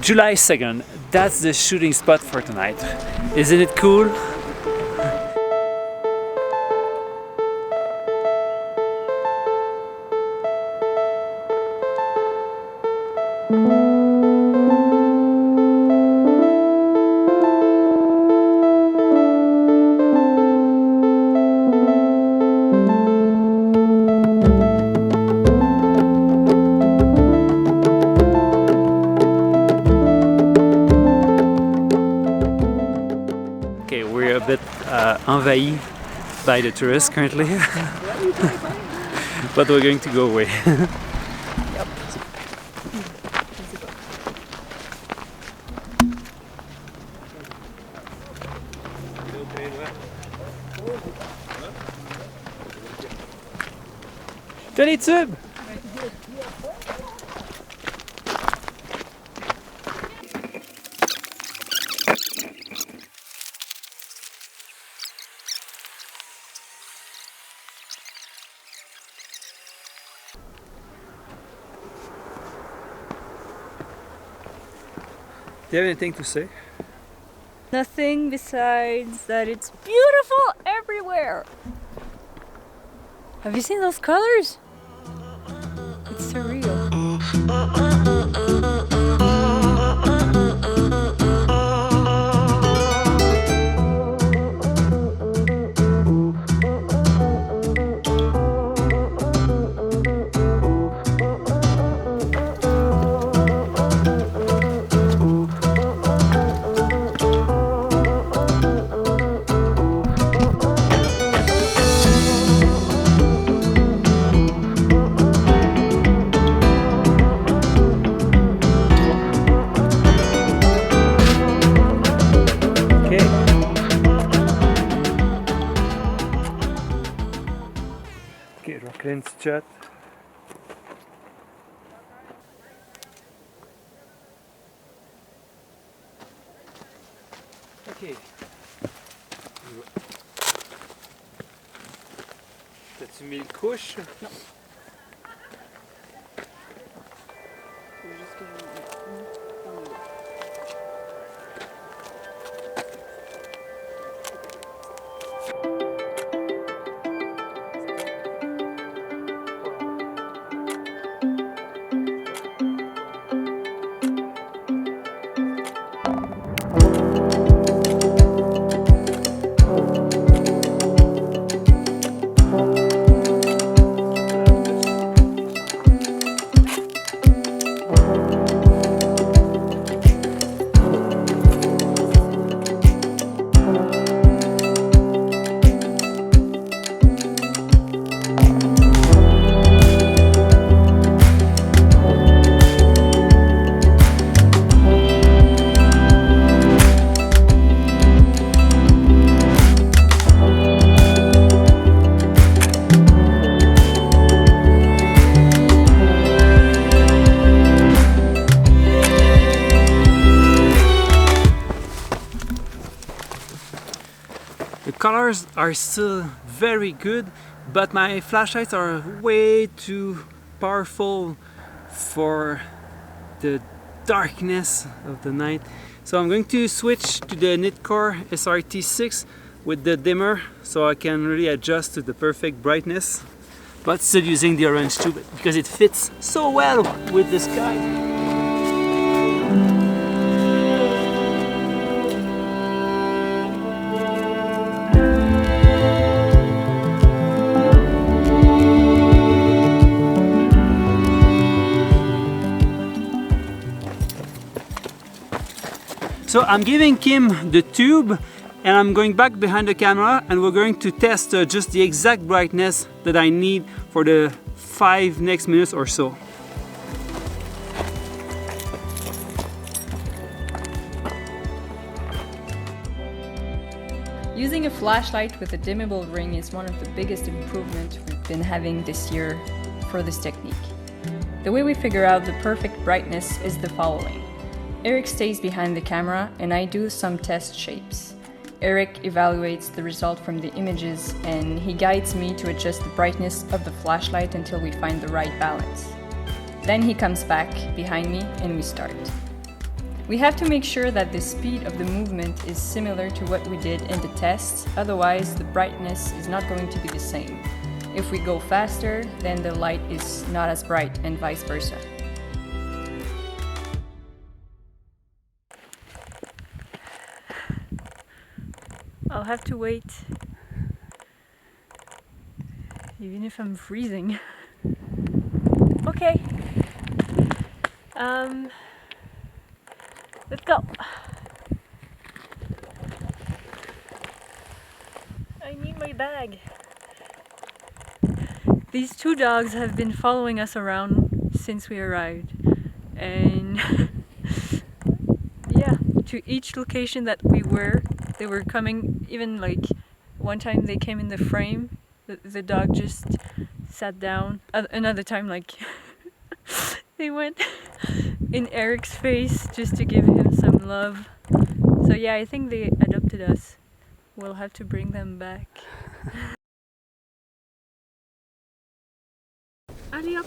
July 2nd, that's the shooting spot for tonight. Isn't it cool? Okay, we're a bit envahi by the tourists currently, but we're going to go away. Yep. T'as les tubes? Do you have anything to say? Nothing besides that it's beautiful everywhere. Have you seen those colors? It's surreal. Ok, je vais recréer une petite chat. Ok. T'as-tu mis le couche? Non. The colors are still very good, but my flashlights are way too powerful for the darkness of the night. So I'm going to switch to the Nitcore SRT6 with the dimmer so I can really adjust to the perfect brightness, but still using the orange tube because it fits so well with the sky. So I'm giving Kim the tube and I'm going back behind the camera and we're going to test just the exact brightness that I need for the 5 next minutes or so. Using a flashlight with a dimmable ring is one of the biggest improvements we've been having this year for this technique. The way we figure out the perfect brightness is the following. Eric stays behind the camera and I do some test shapes. Eric evaluates the result from the images and he guides me to adjust the brightness of the flashlight until we find the right balance. Then he comes back behind me and we start. We have to make sure that the speed of the movement is similar to what we did in the test, otherwise the brightness is not going to be the same. If we go faster, then the light is not as bright and vice versa. I'll have to wait, even if I'm freezing. Okay. Let's go. I need my bag. These two dogs have been following us around since we arrived, and yeah, to each location that we were, they were coming. Even like one time they came in the frame, the dog just sat down. Another time, like they went in Eric's face just to give him some love. So yeah, I think they adopted us. We'll have to bring them back. Allez hop!